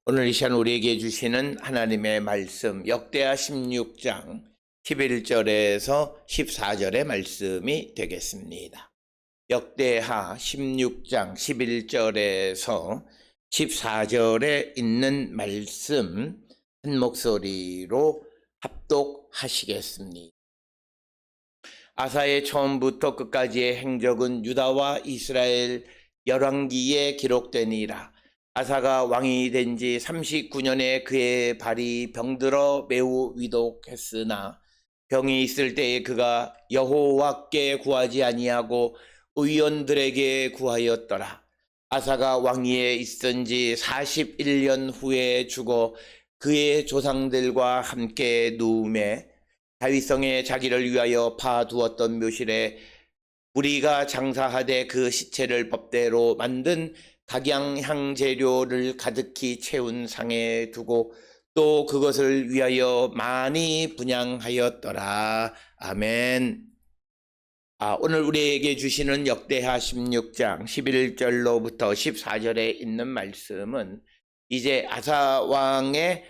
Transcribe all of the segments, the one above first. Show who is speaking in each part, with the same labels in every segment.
Speaker 1: 오늘 이 시간 우리에게 주시는 하나님의 말씀 역대하 16장 11절에서 14절의 말씀이 되겠습니다. 역대하 16장 11절에서 14절에 있는 말씀 한 목소리로 합독하시겠습니다. 아사의 처음부터 끝까지의 행적은 유다와 이스라엘 열왕기에 기록되니라. 아사가 왕이 된 지 39년에 그의 발이 병들어 매우 위독했으나 병이 있을 때에 그가 여호와께 구하지 아니하고 의원들에게 구하였더라. 아사가 왕위에 있은 지 41년 후에 죽어 그의 조상들과 함께 누움에 다윗성에 자기를 위하여 파두었던 묘실에 우리가 장사하되 그 시체를 법대로 만든 각양향 재료를 가득히 채운 상에 두고 또 그것을 위하여 많이 분향하였더라. 아멘. 오늘 우리에게 주시는 역대하 16장 11절로부터 14절에 있는 말씀은 이제 아사 왕의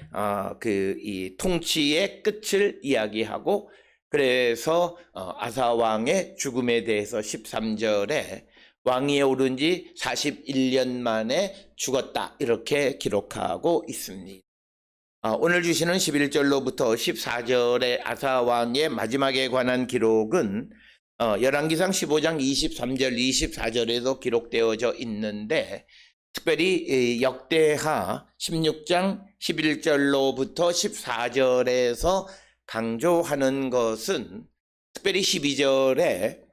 Speaker 1: 이 통치의 끝을 이야기하고, 그래서 아사 왕의 죽음에 대해서 13절에 왕위에 오른 지 41년 만에 죽었다 이렇게 기록하고 있습니다. 오늘 주시는 11절로부터 14절의 아사 왕의 마지막에 관한 기록은 열왕기상 15장 23절 24절에도 기록되어져 있는데, 특별히 역대하 16장 11절로부터 14절에서 강조하는 것은 특별히 12절에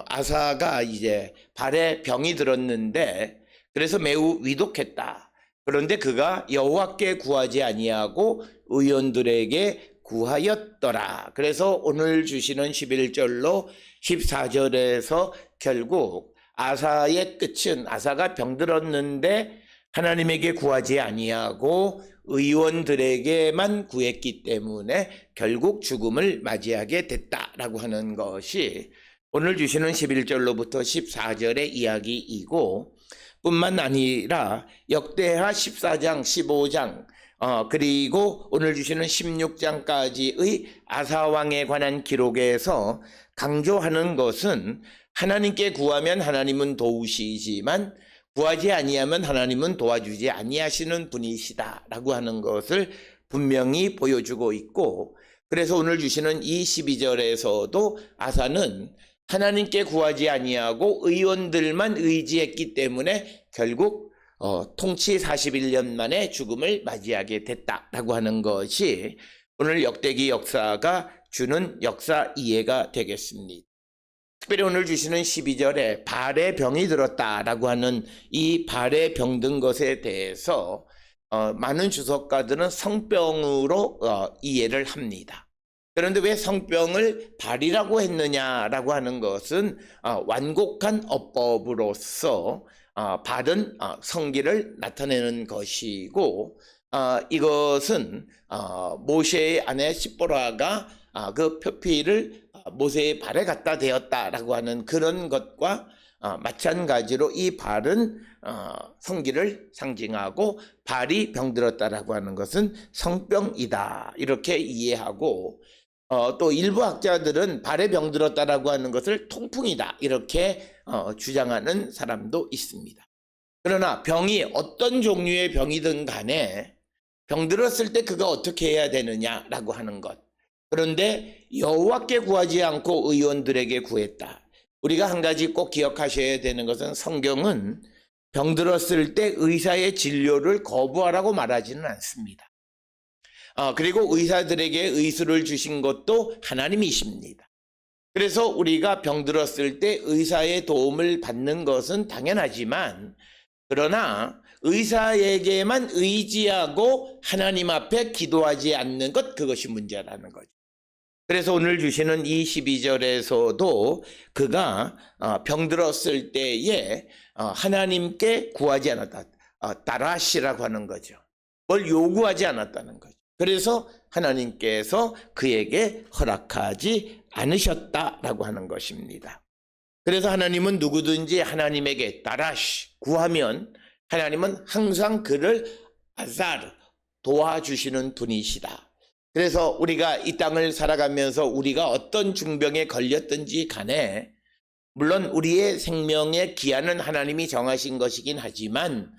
Speaker 1: 아사가 이제 발에 병이 들었는데 그래서 매우 위독했다. 그런데 그가 여호와께 구하지 아니하고 의원들에게 구하였더라. 그래서 오늘 주시는 11절로 14절에서 결국 아사의 끝은 아사가 병들었는데 하나님에게 구하지 아니하고 의원들에게만 구했기 때문에 결국 죽음을 맞이하게 됐다라고 하는 것이 오늘 주시는 11절로부터 14절의 이야기이고, 뿐만 아니라 역대하 14장 15장 그리고 오늘 주시는 16장까지의 아사왕에 관한 기록에서 강조하는 것은 하나님께 구하면 하나님은 도우시지만 구하지 아니하면 하나님은 도와주지 아니하시는 분이시다라고 하는 것을 분명히 보여주고 있고, 그래서 오늘 주시는 이 12절에서도 아사는 하나님께 구하지 아니하고 의원들만 의지했기 때문에 결국 통치 41년 만에 죽음을 맞이하게 됐다라고 하는 것이 오늘 역대기 역사가 주는 역사 이해가 되겠습니다. 특별히 오늘 주시는 12절에 발에 병이 들었다라고 하는 이 발에 병든 것에 대해서 많은 주석가들은 성병으로 이해를 합니다. 그런데 왜 성병을 발이라고 했느냐라고 하는 것은 완곡한 어법으로서 발은 성기를 나타내는 것이고, 이것은 모세의 아내 시보라가 그 표피를 모세의 발에 갖다 대었다라고 하는 그런 것과 마찬가지로 이 발은 성기를 상징하고 발이 병들었다라고 하는 것은 성병이다 이렇게 이해하고, 또 일부 학자들은 발에 병들었다라고 하는 것을 통풍이다 이렇게 주장하는 사람도 있습니다. 그러나 병이 어떤 종류의 병이든 간에 병들었을 때 그가 어떻게 해야 되느냐라고 하는 것, 그런데 여호와께 구하지 않고 의원들에게 구했다. 우리가 한 가지 꼭 기억하셔야 되는 것은 성경은 병들었을 때 의사의 진료를 거부하라고 말하지는 않습니다. 그리고 의사들에게 의술을 주신 것도 하나님이십니다. 그래서 우리가 병들었을 때 의사의 도움을 받는 것은 당연하지만, 그러나 의사에게만 의지하고 하나님 앞에 기도하지 않는 것, 그것이 문제라는 거죠. 그래서 오늘 주시는 이 12절에서도 그가 병들었을 때에 하나님께 구하지 않았다. 다라시라고 하는 거죠. 뭘 요구하지 않았다는 거죠. 그래서 하나님께서 그에게 허락하지 않으셨다라고 하는 것입니다. 그래서 하나님은 누구든지 하나님에게 다라시 구하면 하나님은 항상 그를 아자르, 도와주시는 분이시다. 그래서 우리가 이 땅을 살아가면서 우리가 어떤 중병에 걸렸든지 간에 물론 우리의 생명의 기한은 하나님이 정하신 것이긴 하지만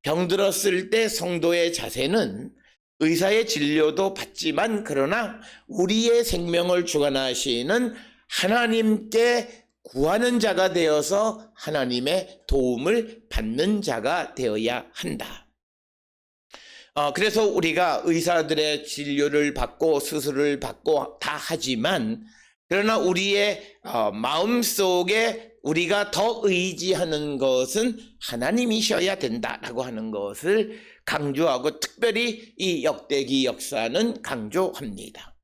Speaker 1: 병들었을 때 성도의 자세는 의사의 진료도 받지만 그러나 우리의 생명을 주관하시는 하나님께 구하는 자가 되어서 하나님의 도움을 받는 자가 되어야 한다. 그래서 우리가 의사들의 진료를 받고 수술을 받고 다 하지만 그러나 우리의 마음속에 우리가 더 의지하는 것은 하나님이셔야 된다라고 하는 것을 강조하고 특별히 이 역대기 역사는 강조합니다.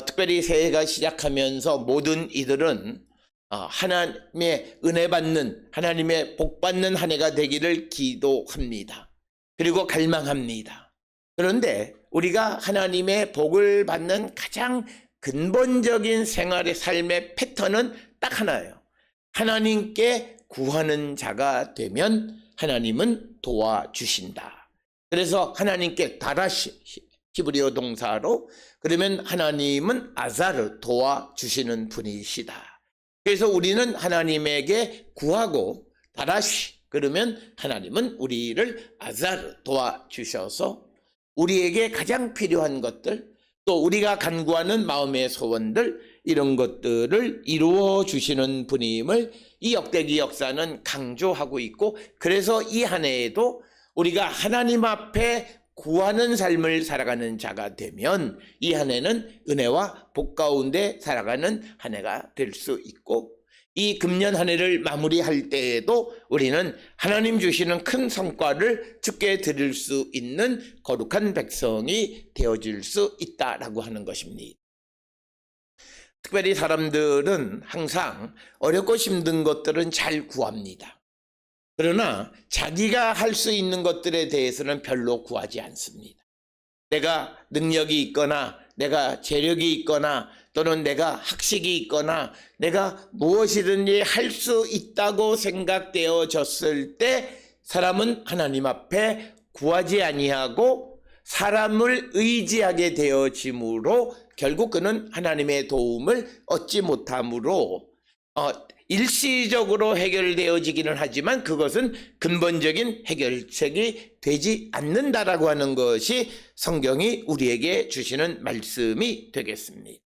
Speaker 1: 특별히 새해가 시작하면서 모든 이들은 하나님의 은혜 받는 하나님의 복 받는 한 해가 되기를 기도합니다. 그리고 갈망합니다. 그런데 우리가 하나님의 복을 받는 가장 근본적인 생활의 삶의 패턴은 딱 하나예요. 하나님께 구하는 자가 되면 하나님은 도와주신다. 그래서 하나님께 다라시 히브리어 동사로 그러면 하나님은 아자르 도와주시는 분이시다. 그래서 우리는 하나님에게 구하고 다라시 그러면 하나님은 우리를 아자르 도와주셔서 우리에게 가장 필요한 것들 또 우리가 간구하는 마음의 소원들 이런 것들을 이루어 주시는 분임을 이 역대기 역사는 강조하고 있고 그래서 이 한 해에도 우리가 하나님 앞에 구하는 삶을 살아가는 자가 되면 이 한 해는 은혜와 복 가운데 살아가는 한 해가 될 수 있고 이 금년 한 해를 마무리할 때에도 우리는 하나님 주시는 큰 성과를 주께 드릴 수 있는 거룩한 백성이 되어질 수 있다라고 하는 것입니다. 특별히 사람들은 항상 어렵고 힘든 것들은 잘 구합니다. 그러나 자기가 할 수 있는 것들에 대해서는 별로 구하지 않습니다. 내가 능력이 있거나 내가 재력이 있거나 또는 내가 학식이 있거나 내가 무엇이든지 할 수 있다고 생각되어졌을 때 사람은 하나님 앞에 구하지 아니하고 사람을 의지하게 되어짐으로 결국 그는 하나님의 도움을 얻지 못함으로 일시적으로 해결되어지기는 하지만 그것은 근본적인 해결책이 되지 않는다라고 하는 것이 성경이 우리에게 주시는 말씀이 되겠습니다.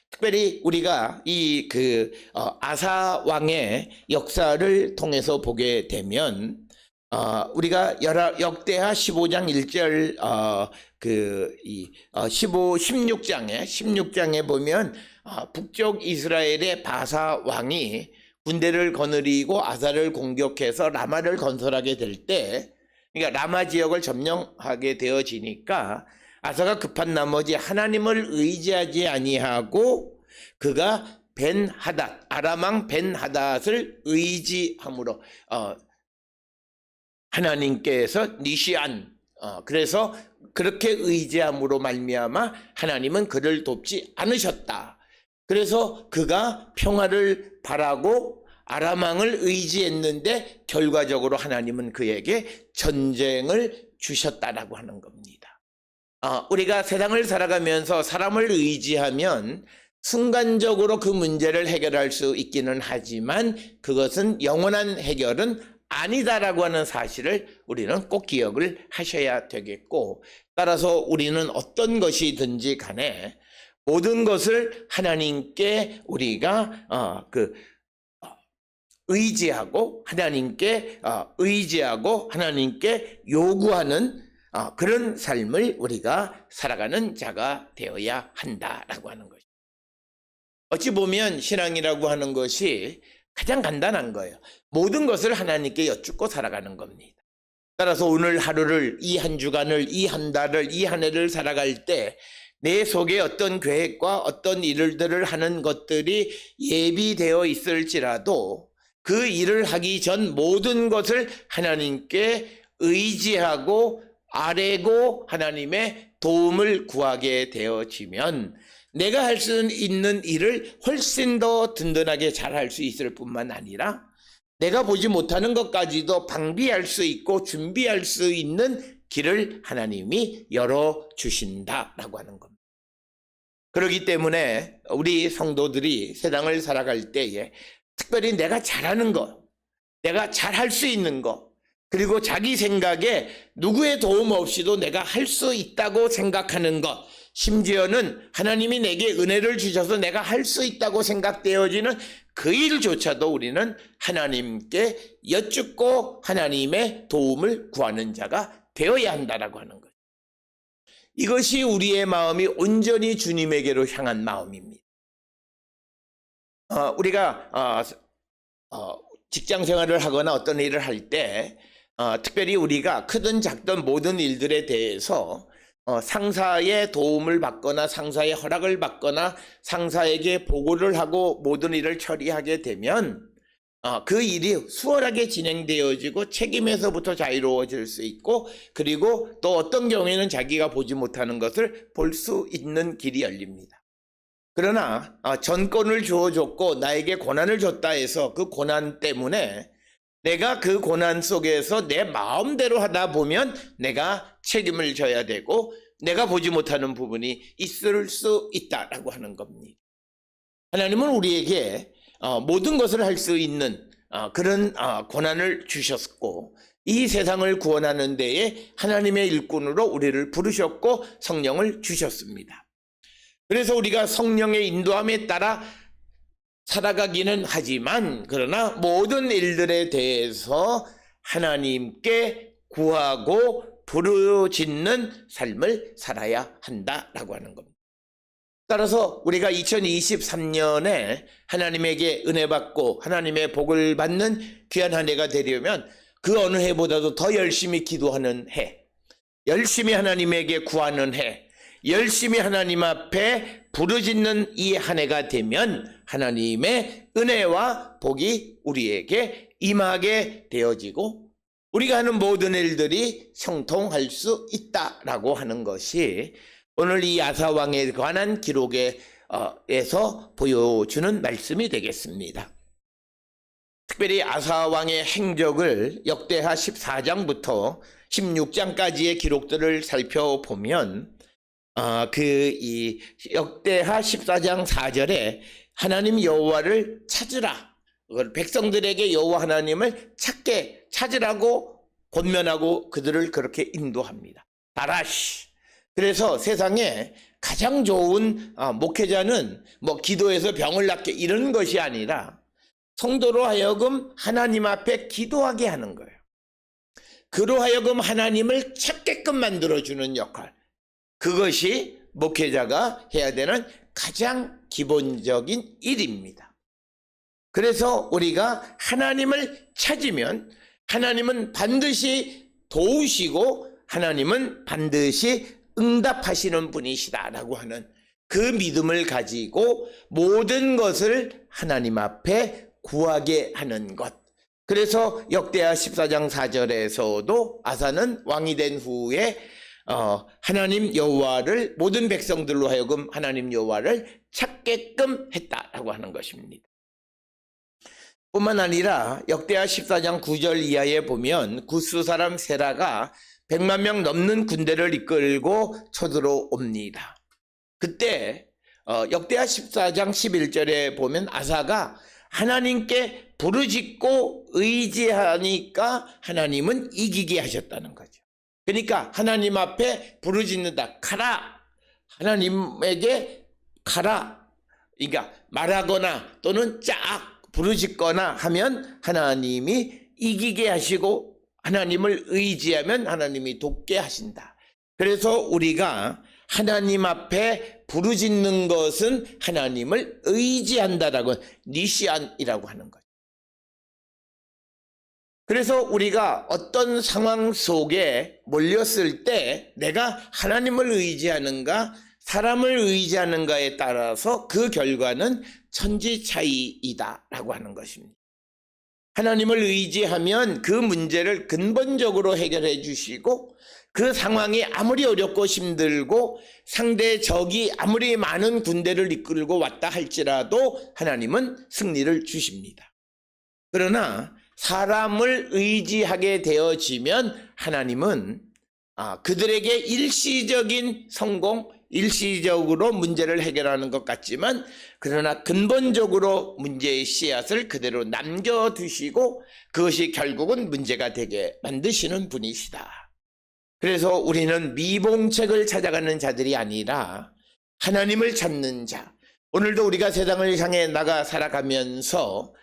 Speaker 1: 특별히 우리가 이 아사 왕의 역사를 통해서 보게 되면 우리가 역대하 15장 1절 16장에 보면 북쪽 이스라엘의 바사 왕이 군대를 거느리고 아사를 공격해서 라마를 건설하게 될 때 그러니까 라마 지역을 점령하게 되어지니까 아사가 급한 나머지 하나님을 의지하지 아니하고 그가 벤하닷 아람 왕 벤하닷을 의지함으로 하나님께서 니시안 그래서 그렇게 의지함으로 말미암아 하나님은 그를 돕지 않으셨다. 그래서 그가 평화를 바라고 아람 왕을 의지했는데 결과적으로 하나님은 그에게 전쟁을 주셨다라고 하는 겁니다. 우리가 세상을 살아가면서 사람을 의지하면 순간적으로 그 문제를 해결할 수 있기는 하지만 그것은 영원한 해결은 아니다라고 하는 사실을 우리는 꼭 기억을 하셔야 되겠고 따라서 우리는 어떤 것이든지 간에 모든 것을 하나님께 우리가 의지하고 하나님께 요구하는 그런 삶을 우리가 살아가는 자가 되어야 한다라고 하는 것입니다. 어찌 보면 신앙이라고 하는 것이 가장 간단한 거예요. 모든 것을 하나님께 여쭙고 살아가는 겁니다. 따라서 오늘 하루를 이 한 주간을 이 한 달을 이 한 해를 살아갈 때 내 속에 어떤 계획과 어떤 일들을 하는 것들이 예비되어 있을지라도 그 일을 하기 전 모든 것을 하나님께 의지하고 아뢰고 하나님의 도움을 구하게 되어지면 내가 할 수 있는 일을 훨씬 더 든든하게 잘할 수 있을 뿐만 아니라 내가 보지 못하는 것까지도 방비할 수 있고 준비할 수 있는 길을 하나님이 열어주신다라고 하는 겁니다. 그렇기 때문에 우리 성도들이 세상을 살아갈 때에 특별히 내가 잘하는 것, 내가 잘할 수 있는 것, 그리고 자기 생각에 누구의 도움 없이도 내가 할 수 있다고 생각하는 것, 심지어는 하나님이 내게 은혜를 주셔서 내가 할 수 있다고 생각되어지는 그 일조차도 우리는 하나님께 여쭙고 하나님의 도움을 구하는 자가 되어야 한다라고 하는 거예요. 이것이 우리의 마음이 온전히 주님에게로 향한 마음입니다. 우리가 직장 생활을 하거나 어떤 일을 할 때 특별히 우리가 크든 작든 모든 일들에 대해서 상사의 도움을 받거나 상사의 허락을 받거나 상사에게 보고를 하고 모든 일을 처리하게 되면 그 일이 수월하게 진행되어지고 책임에서부터 자유로워질 수 있고, 그리고 또 어떤 경우에는 자기가 보지 못하는 것을 볼 수 있는 길이 열립니다. 그러나 전권을 주어줬고 나에게 고난을 줬다 해서 그 고난 때문에 내가 그 고난 속에서 내 마음대로 하다 보면 내가 책임을 져야 되고 내가 보지 못하는 부분이 있을 수 있다라고 하는 겁니다. 하나님은 우리에게 모든 것을 할 수 있는 그런 고난을 주셨고, 이 세상을 구원하는 데에 하나님의 일꾼으로 우리를 부르셨고 성령을 주셨습니다. 그래서 우리가 성령의 인도함에 따라 살아가기는 하지만, 그러나 모든 일들에 대해서 하나님께 구하고 부르짖는 삶을 살아야 한다라고 하는 겁니다. 따라서 우리가 2023년에 하나님에게 은혜 받고 하나님의 복을 받는 귀한 한 해가 되려면 그 어느 해보다도 더 열심히 기도하는 해, 열심히 하나님에게 구하는 해, 열심히 하나님 앞에 부르짖는 이 한 해가 되면 하나님의 은혜와 복이 우리에게 임하게 되어지고 우리가 하는 모든 일들이 형통할 수 있다라고 하는 것이 오늘 이 아사왕에 관한 기록에서 보여주는 말씀이 되겠습니다. 특별히 아사왕의 행적을 역대하 14장부터 16장까지의 기록들을 살펴보면 이 역대하 14장 4절에 하나님 여호와를 찾으라, 백성들에게 여호와 하나님을 찾으라고 권면하고 그들을 그렇게 인도합니다. 바라시. 그래서 세상에 가장 좋은 목회자는 기도해서 병을 낫게 이런 것이 아니라 성도로 하여금 하나님 앞에 기도하게 하는 거예요. 그로 하여금 하나님을 찾게끔 만들어주는 역할, 그것이 목회자가 해야 되는 가장 기본적인 일입니다. 그래서 우리가 하나님을 찾으면 하나님은 반드시 도우시고 하나님은 반드시 응답하시는 분이시다라고 하는 그 믿음을 가지고 모든 것을 하나님 앞에 구하게 하는 것. 그래서 역대하 14장 4절에서도 아사는 왕이 된 후에 하나님 여호와를 모든 백성들로 하여금 하나님 여호와를 찾게끔 했다라고 하는 것입니다. 뿐만 아니라 역대하 14장 9절 이하에 보면 구스 사람 세라가 100만 명 넘는 군대를 이끌고 쳐들어옵니다. 그때 역대하 14장 11절에 보면 아사가 하나님께 부르짖고 의지하니까 하나님은 이기게 하셨다는 거죠. 그러니까 하나님 앞에 부르짖는다. 가라. 하나님에게 가라. 그러니까 말하거나 또는 쫙 부르짖거나 하면 하나님이 이기게 하시고 하나님을 의지하면 하나님이 돕게 하신다. 그래서 우리가 하나님 앞에 부르짖는 것은 하나님을 의지한다라고, 니시안이라고 하는 거죠. 그래서 우리가 어떤 상황 속에 몰렸을 때 내가 하나님을 의지하는가 사람을 의지하는가에 따라서 그 결과는 천지 차이이다라고 하는 것입니다. 하나님을 의지하면 그 문제를 근본적으로 해결해 주시고 그 상황이 아무리 어렵고 힘들고 상대 적이 아무리 많은 군대를 이끌고 왔다 할지라도 하나님은 승리를 주십니다. 그러나 사람을 의지하게 되어지면 하나님은 그들에게 일시적인 성공, 일시적으로 문제를 해결하는 것 같지만 그러나 근본적으로 문제의 씨앗을 그대로 남겨두시고 그것이 결국은 문제가 되게 만드시는 분이시다. 그래서 우리는 미봉책을 찾아가는 자들이 아니라 하나님을 찾는 자. 오늘도 우리가 세상을 향해 나가 살아가면서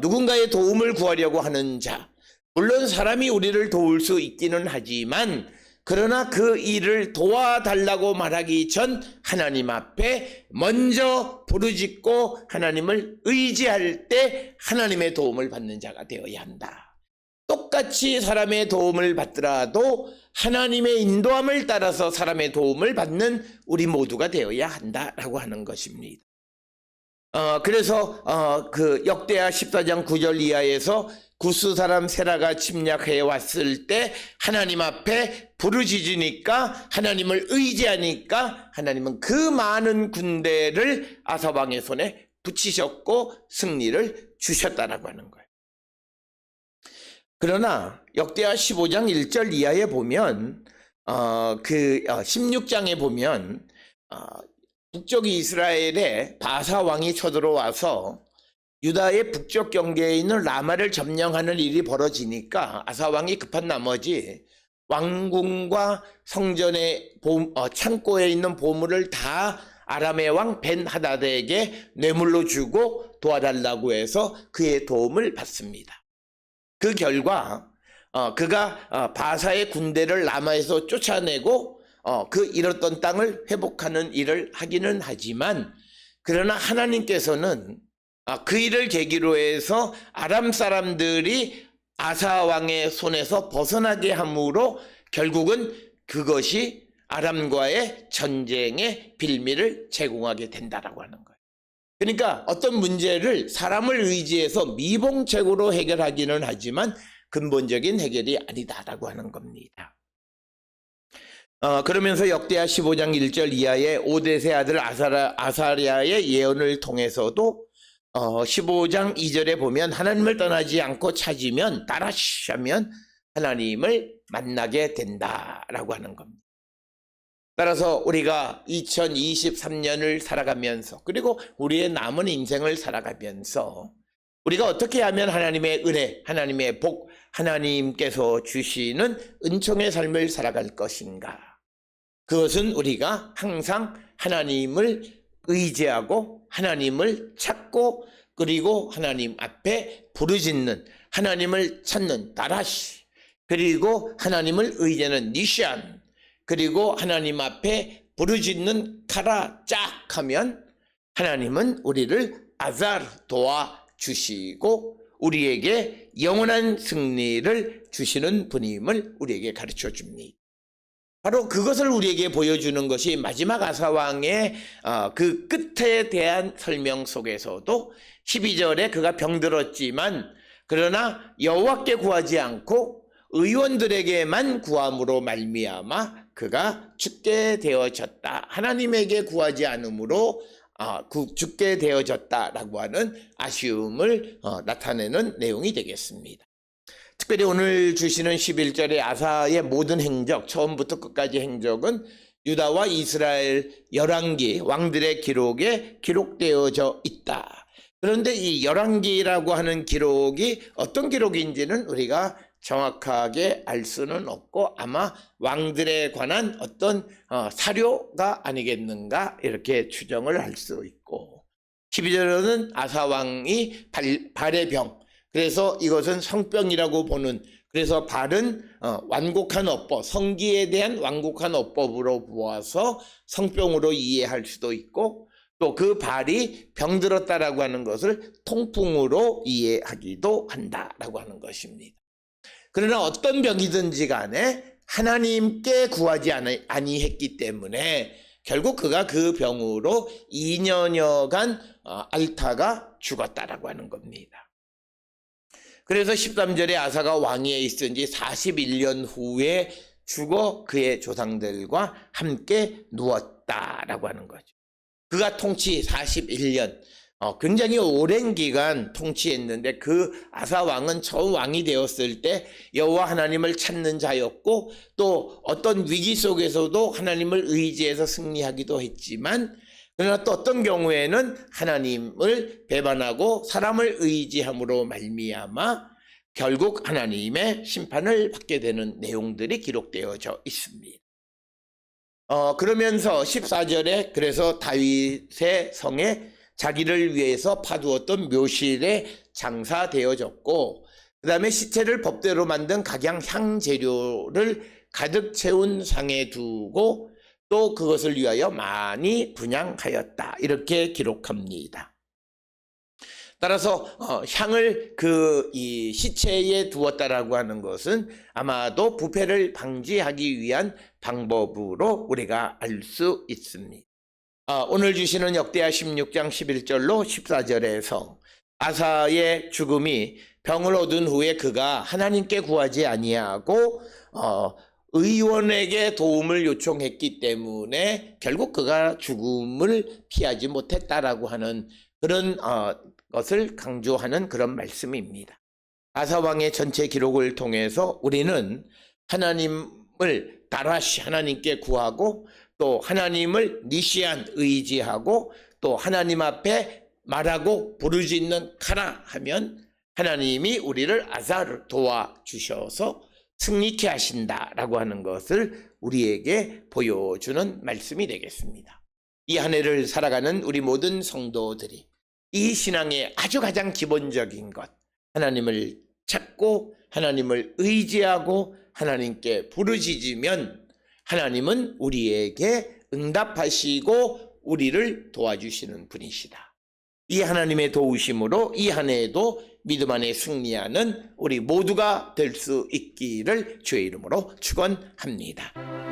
Speaker 1: 누군가의 도움을 구하려고 하는 자. 물론 사람이 우리를 도울 수 있기는 하지만 그러나 그 일을 도와달라고 말하기 전 하나님 앞에 먼저 부르짖고 하나님을 의지할 때 하나님의 도움을 받는 자가 되어야 한다. 똑같이 사람의 도움을 받더라도 하나님의 인도함을 따라서 사람의 도움을 받는 우리 모두가 되어야 한다라고 하는 것입니다. 그래서 그 역대하 14장 9절 이하에서 구스 사람 세라가 침략해 왔을 때 하나님 앞에 부르짖으니까 하나님을 의지하니까 하나님은 그 많은 군대를 아사 왕의 손에 붙이셨고 승리를 주셨다라고 하는 거예요. 그러나 역대하 15장 1절 이하에 보면 16장에 보면 북쪽 이스라엘에 바사 왕이 쳐들어와서 유다의 북쪽 경계에 있는 라마를 점령하는 일이 벌어지니까 아사 왕이 급한 나머지 왕궁과 성전의 창고에 있는 보물을 다 아람의 왕 벤하닷에게 뇌물로 주고 도와달라고 해서 그의 도움을 받습니다. 그 결과 그가 바사의 군대를 라마에서 쫓아내고 그 잃었던 땅을 회복하는 일을 하기는 하지만 그러나 하나님께서는 그 일을 계기로 해서 아람 사람들이 아사 왕의 손에서 벗어나게 함으로 결국은 그것이 아람과의 전쟁의 빌미를 제공하게 된다라고 하는 거예요. 그러니까 어떤 문제를 사람을 의지해서 미봉책으로 해결하기는 하지만 근본적인 해결이 아니다라고 하는 겁니다. 그러면서 역대하 15장 1절 이하의 오뎃의 아들 아사랴의 예언을 통해서도 15장 2절에 보면 하나님을 떠나지 않고 찾으면 따라하면 하나님을 만나게 된다라고 하는 겁니다. 따라서 우리가 2023년을 살아가면서 그리고 우리의 남은 인생을 살아가면서 우리가 어떻게 하면 하나님의 은혜, 하나님의 복, 하나님께서 주시는 은총의 삶을 살아갈 것인가? 그것은 우리가 항상 하나님을 의지하고 하나님을 찾고 그리고 하나님 앞에 부르짖는 하나님을 찾는 다라시 그리고 하나님을 의지하는 니시안 그리고 하나님 앞에 부르짖는 카라 짝 하면 하나님은 우리를 아잘 도와주시고 우리에게 영원한 승리를 주시는 분임을 우리에게 가르쳐 줍니다. 바로 그것을 우리에게 보여주는 것이 마지막 아사왕의 그 끝에 대한 설명 속에서도 12절에 그가 병들었지만 그러나 여호와께 구하지 않고 의원들에게만 구함으로 말미암아 그가 죽게 되어졌다. 하나님에게 구하지 않으므로 죽게 되어졌다라고 하는 아쉬움을 나타내는 내용이 되겠습니다. 특별히 오늘 주시는 11절의 아사의 모든 행적, 처음부터 끝까지 행적은 유다와 이스라엘 열왕기 왕들의 기록에 기록되어져 있다. 그런데 이 열왕기라고 하는 기록이 어떤 기록인지는 우리가 정확하게 알 수는 없고 아마 왕들에 관한 어떤 사료가 아니겠는가 이렇게 추정을 할 수 있고 12절에는 아사왕이 발의 병 그래서 이것은 성병이라고 보는 그래서 발은 완곡한 어법 성기에 대한 완곡한 어법으로 보아서 성병으로 이해할 수도 있고 또 그 발이 병들었다라고 하는 것을 통풍으로 이해하기도 한다라고 하는 것입니다. 그러나 어떤 병이든지 간에 하나님께 구하지 아니했기 때문에 결국 그가 그 병으로 2년여간 앓다가 죽었다라고 하는 겁니다. 그래서 13절에 아사가 왕위에 있은 지 41년 후에 죽어 그의 조상들과 함께 누웠다라고 하는 거죠. 그가 통치 41년 굉장히 오랜 기간 통치했는데 그 아사 왕은 처음 왕이 되었을 때 여호와 하나님을 찾는 자였고 또 어떤 위기 속에서도 하나님을 의지해서 승리하기도 했지만 그러나 또 어떤 경우에는 하나님을 배반하고 사람을 의지함으로 말미암아 결국 하나님의 심판을 받게 되는 내용들이 기록되어져 있습니다. 그러면서 14절에 그래서 다윗의 성에 자기를 위해서 파두었던 묘실에 장사되어졌고 그 다음에 시체를 법대로 만든 각양 향재료를 가득 채운 상에 두고 또 그것을 위하여 많이 분향하였다. 이렇게 기록합니다. 따라서 향을 이 시체에 두었다라고 하는 것은 아마도 부패를 방지하기 위한 방법으로 우리가 알 수 있습니다. 오늘 주시는 역대하 16장 11절로 14절에서 아사의 죽음이 병을 얻은 후에 그가 하나님께 구하지 아니하고 의원에게 도움을 요청했기 때문에 결국 그가 죽음을 피하지 못했다라고 하는 그런 것을 강조하는 그런 말씀입니다. 아사 왕의 전체 기록을 통해서 우리는 하나님을 다라시 하나님께 구하고 또 하나님을 니시안 의지하고 또 하나님 앞에 말하고 부르짖는 카라 하면 하나님이 우리를 아사를 도와주셔서 승리케 하신다라고 하는 것을 우리에게 보여주는 말씀이 되겠습니다. 이 한 해를 살아가는 우리 모든 성도들이 이 신앙의 아주 가장 기본적인 것, 하나님을 찾고 하나님을 의지하고 하나님께 부르짖으면 하나님은 우리에게 응답하시고 우리를 도와주시는 분이시다. 이 하나님의 도우심으로 이 한 해에도 믿음 안에 승리하는 우리 모두가 될 수 있기를 주의 이름으로 축원합니다.